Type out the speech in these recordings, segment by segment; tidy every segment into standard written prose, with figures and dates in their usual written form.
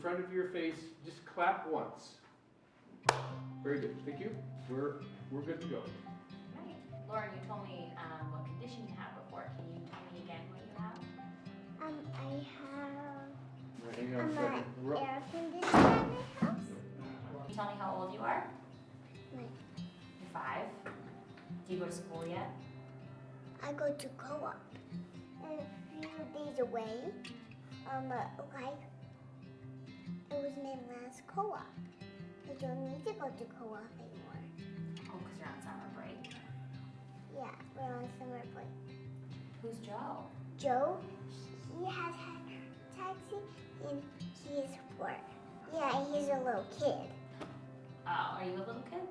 front of your face, just clap once. Very good, thank you. We're good to go. Right. Lauren, you told me what condition you have before. Can you tell me again what you have? I have Hang on a second. air conditioner in my house. Can you tell me how old you are? Like, You're 5. Do you go to school yet? I go to co-op. And a few days away, like, it was my last co-op. I don't need to go to co-op anymore. Oh, because you're on summer break. Yeah, we're on summer break. Who's Joe? Joe, he has heterotaxy and he is 4. Yeah, he's a little kid. Oh, are you a little kid?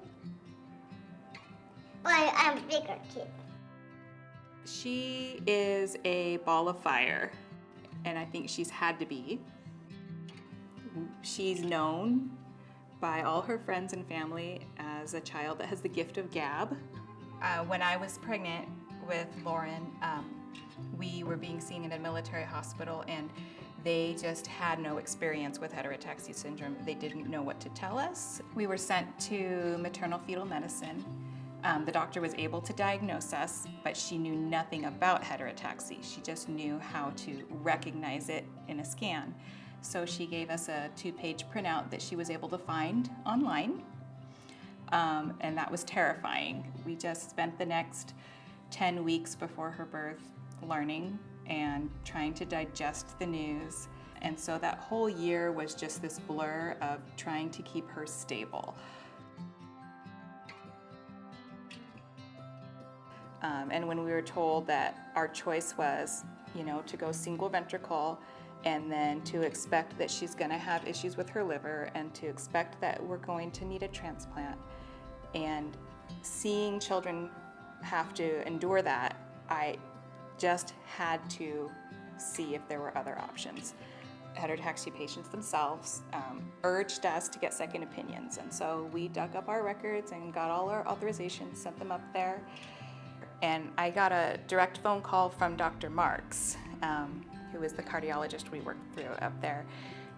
But I'm a bigger kid. She is a ball of fire, and I think she's had to be. She's known by all her friends and family as a child that has the gift of gab. When I was pregnant with Lauren, we were being seen in a military hospital, and they just had no experience with heterotaxy syndrome. They didn't know what to tell us. We were sent to maternal fetal medicine. The doctor was able to diagnose us, but she knew nothing about heterotaxy. She just knew how to recognize it in a scan. So she gave us a 2-page printout that she was able to find online, and that was terrifying. We just spent the next 10 weeks before her birth learning and trying to digest the news. And so that whole year was just this blur of trying to keep her stable. And when we were told that our choice was, to go single ventricle, and then to expect that she's going to have issues with her liver, and to expect that we're going to need a transplant, and seeing children have to endure that, I just had to see if there were other options. Heterotaxy patients themselves urged us to get second opinions, and so we dug up our records and got all our authorizations, sent them up there. And I got a direct phone call from Dr. Marks, who is the cardiologist we worked through up there.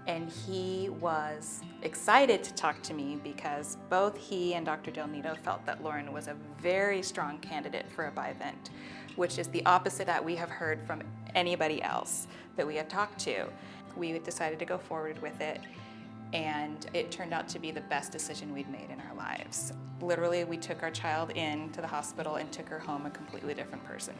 And he was excited to talk to me because both he and Dr. Del Nido felt that Lauren was a very strong candidate for a Bivent, which is the opposite that we have heard from anybody else that we had talked to. We decided to go forward with it, and it turned out to be the best decision we'd made in our lives. Literally, we took our child into the hospital and took her home a completely different person.